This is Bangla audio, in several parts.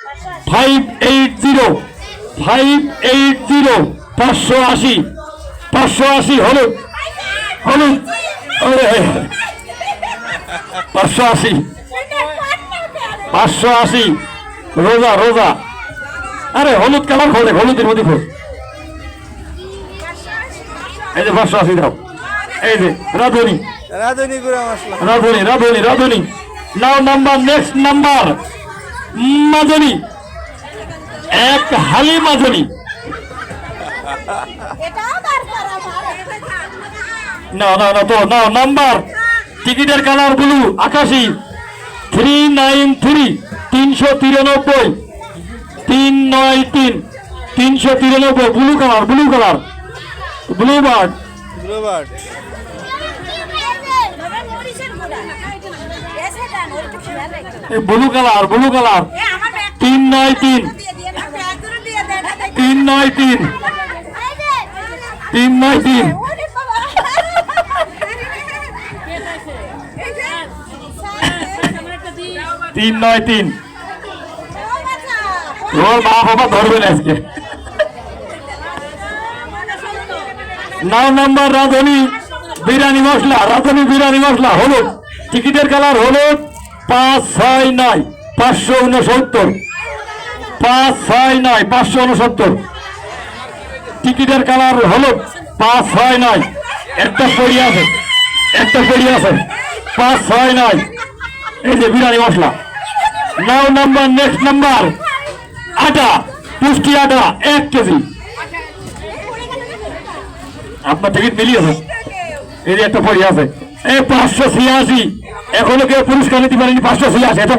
580 580 580 580 হলুদ হলুদ 580 580 রোজা রোজা আরে হলুদ কালার খোলে হলুদের মধ্যে খোল এই যে 580 দাও এই যে রাধুনি রাধুনি গুঁড়া মশলা রাধুনি রাধুনি রাধুনি নাও নাম্বার নেক্সট নাম্বার মাজনি এক হালি মাজনি না না না তো নাও নাম্বার টিকিটের কালার ব্লু আকাশি 393 393 393 393 blue colour blue colour blue bird Bluebird blue colour 393 393 393 393 ওর মা বাবা ধরবেন আজকে নাও নাম্বার রাধুনি বিরিয়ানি মশলা হলুদ টিকিটের কালার হলুদ 569 569 569 569 টিকিটের কালার হলুদ 569 একটা পড়ি আছে 569 এই যে বিরিয়ানি মশলা নাও নাম্বার নেক্সট নাম্বার আটা পুষ্টি আটা 1 কেজি আপনার টিকিট মিলিয়েছে এই যে একটা পড়ি আছে এই 586 এখনো কেউ পুরস্কার নিতে পারেনি 586 এটা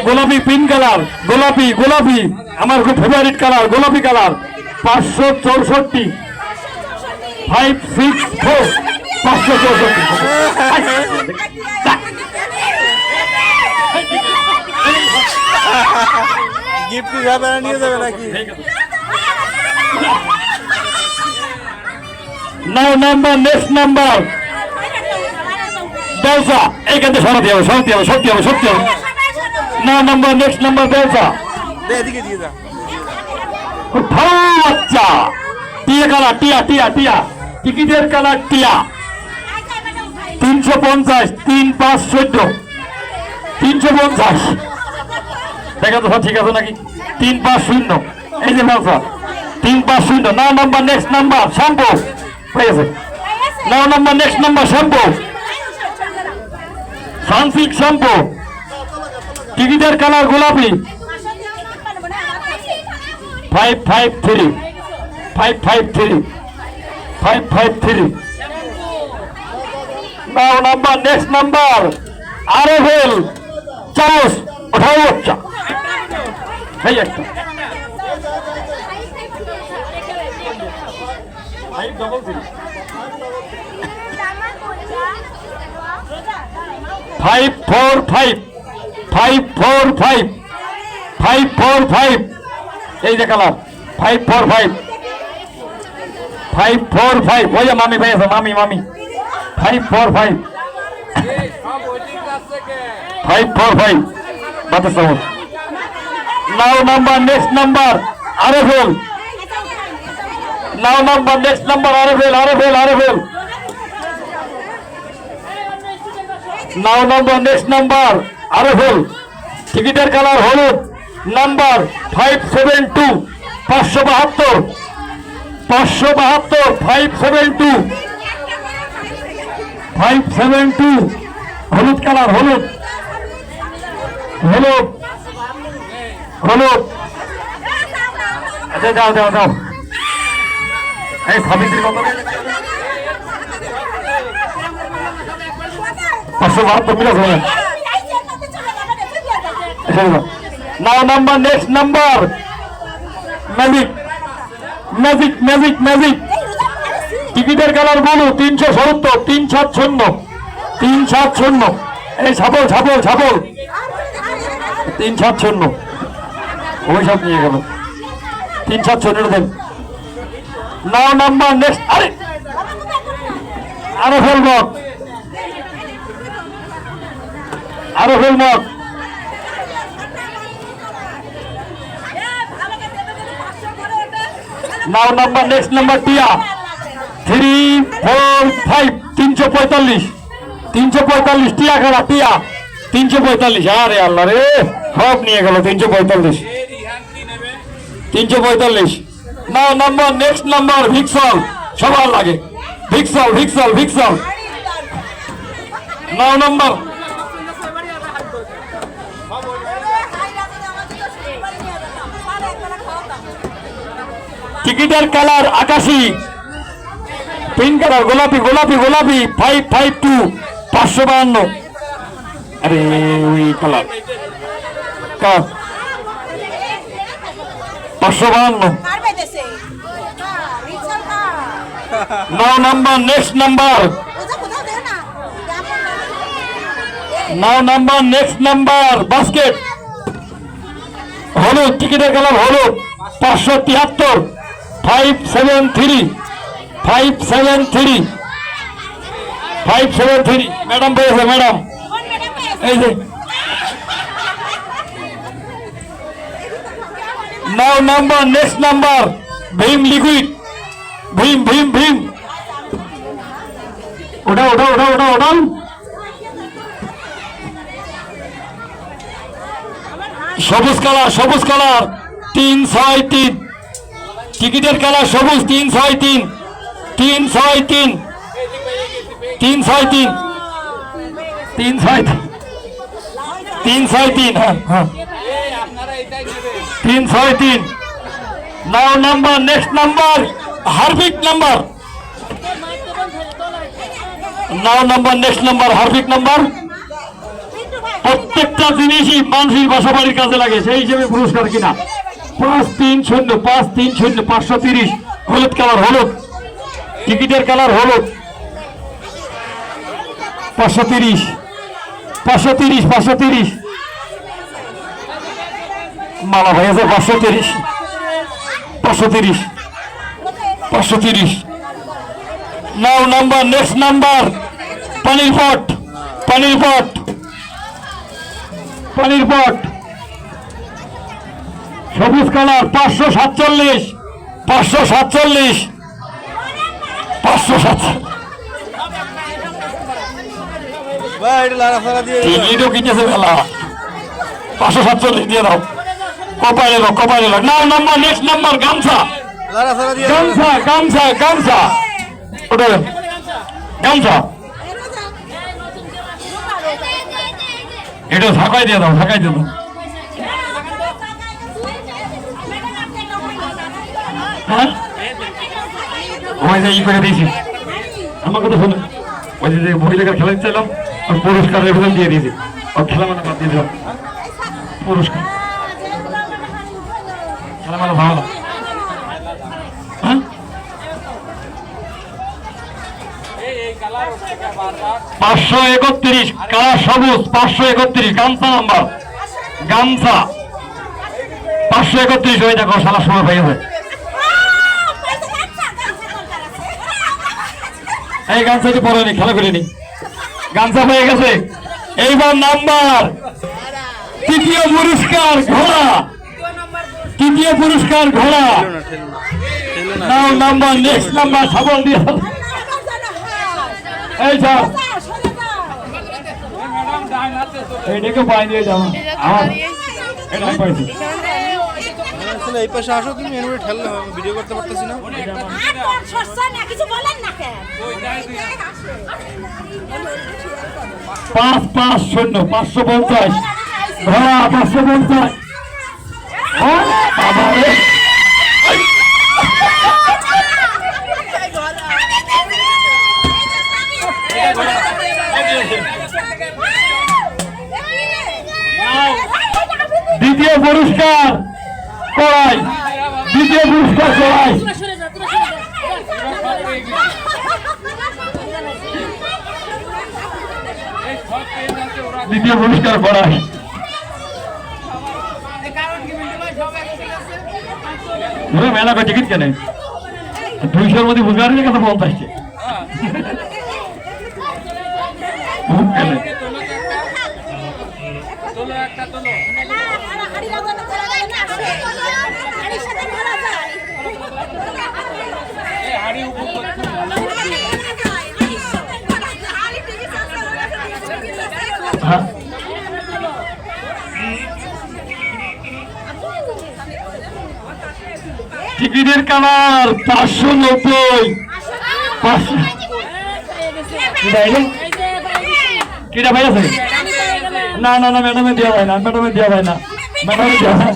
গোলাপি পিঙ্ক কালার গোলাপি গোলাপি আমার খুব ফেভারিট কালার গোলাপি কালার 564 564 গিফট কি যাবে না নিয়ে যাবে নাকি নাও নাম্বার নেক্সট নাম্বার ব্যবসা এইখানে সরাতে হবে নাও নাম্বার নেক্সট নাম্বার ব্যবসা এদিকে দিয়ে যা আচ্ছা টিয়া কালার টিয়া টিকিটের কালার টিয়া 350 3514 350 দেখা তো ঠিক আছে নাকি 350 এই যে ব্যবসা 350 now number next number shampoo হয়ে গেছে now number next number shampoo Sunsilk shampoo টিকিটের কালার গোলাপি 553 now number next number RFL চামচ ওঠাও বাচ্চা এই একটা 545 এই যে কালার 545 ওই যে মামি ভাই আছে মামি 545 বাতাস নাও নাম্বার নেক্সট নাম্বার আরএফএল নাও নাম্বার নেক্সট নাম্বার আরএফএল নাও নাম্বার নেক্সট নাম্বার আরএফএল টিকিটের কালার হলুদ নাম্বার 572 572 হলুদ কালার হলুদ আচ্ছা দাও এই সাবিত্রী কত 572 মিলা হবে নাও নাম্বার নেক্সট নাম্বার ম্যাজিক টিকিটের কালার বলো 370 370 এই ছাপল 370 ওই সব নিয়ে গেল 370 দেন নাও নাম্বার নেক্সট আরে ফেলব আরফুল মত, নাও নাম্বার নেক্সট নাম্বার টিয়া 3 4 5 345 345 টিয়া খেলা টিয়া 345। আরে আল্লাহ রে সব নিয়ে গেল 345 345। নাও নাম্বার নেক্সট নাম্বার ভিক্সল, সবার লাগে ভিক্সল ভিক্সল ভিক্সল। নাও নাম্বার টিকিটের কালার আকাশি, পিঙ্ক কালার গোলাপি গোলাপি গোলাপি 552 552। আরে ওই কালার 552। নাও নাম্বার নেক্সট নাম্বার, নাও নাম্বার নেক্সট নাম্বার বাস্কেট হলুদ, টিকিটের কালার হলুদ 573 573 573 573। ম্যাডাম পেয়েছে ম্যাডাম, এই যে now number next number Vim liquid, Vim Vim Vim. ওটা ওটা ওটা ওটা ওটা সবুজ কালার, সবুজ কালার 363। টিকিটের কালার সবুজ 363 363 363 363 363। হ্যাঁ হ্যাঁ 363। নাও নাম্বার নেক্সট নাম্বার হারভিক নাম্বার, নাও নাম্বার নেক্সট নাম্বার হারভিক নাম্বার। প্রত্যেকটা জিনিসই মানুষের বাসা বাড়ির কাজে লাগে, সেই হিসেবে পুরস্কার কিনা 530 530 530। হলুদ কালার হলুদ, টিকিটের কালার হলুদ 530 530 530। মালা ভাই আছে 530 530 530। নাও নাম্বার নেক্সট নাম্বার পানির পট, পানির পট পানির পট সবুজ কালার 547 547 547। ভাই এটা লারা ফারা দিয়ে টিকিটও কিনেছে মেলা 547 দিয়ে দাও। কপালে লোক কপালে লোক। নাও নাম্বার নেক্সট নাম্বার গামছা, লারা ফারা দিয়ে গামছা গামছা গামছা ওটা গামছা, এটা ঢাকায় দিয়ে দাও ঢাকায় দিয়ে দাও। হ্যাঁ ওই যে ই করে দিয়েছি, আমার কথা শোনো, ওই যে মহিলাকে খেলা দিচ্ছিলাম আর পুরস্কার রেফারেন্স দিয়ে দিয়েছি, আর খেলা মানে বাদ দিয়ে দিলাম পুরস্কার। খেলা মানে ভালো না। হ্যাঁ 531 কালার সবুজ 531 গামছা নাম্বার, গামছা 531। হয়ে দেখো সারা সময় হয়ে যায়। এই গামছাটি পরেনি, খেলা করিনি, গামছা হয়ে গেছে। এইবার নাম্বার তৃতীয় পুরস্কার ঘোড়া, তৃতীয় পুরস্কার ঘোড়া। নাও নাম্বার নেক্সট নাম্বার সাবল দিয়ে এই যাও, এইটাকে পাই দিয়ে যাও। আমার এটা পাইছি। আসলে এই পাশে আসো, তুমি এর মধ্যে ঠেললে হবে, ভিডিও করতে পারতেছি না। 550 550 ঘোড়া 550। বাবা রে দ্বিতীয় পুরস্কার কড়াই, দ্বিতীয় পুরস্কার কড়াই। দ্বিতীয় পুরস্কার কড়াই। মেলা করে টিকিট কেনে 200-র মধ্যে বুঝবার কথা 50-টি হ্যাঁ টিকিটের কালার 590 কিটা ভাই আছে না না না ম্যাডামে দেওয়া হয় না ম্যাডামে দেওয়া হয় না ম্যাডামে দেওয়া হয়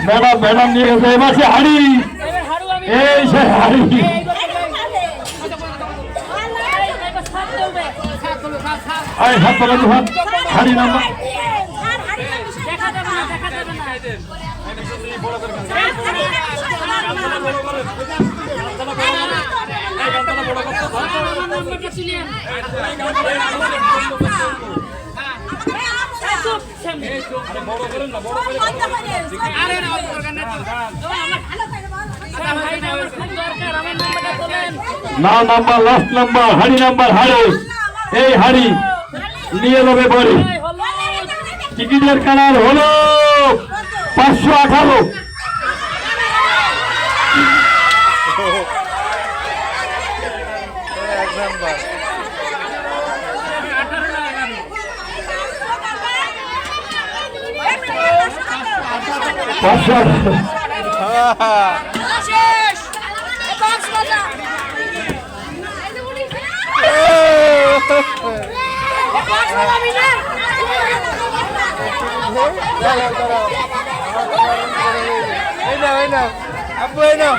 ম্যাডাম ম্যাডাম নিয়ে গেছে এবার সে হাড়ি এই সে হাড়ি আরে হাত পালা হাত হাড়ি নাম্বার না নাম্বার লাস্ট নাম্বার হাড়ি নাম্বার হাড়ি এই হাড়ি নিয়ে যাবে বড়ি টিকিটের কালার হলো 518 এক নাম্বার এই নাও আপু এই নাও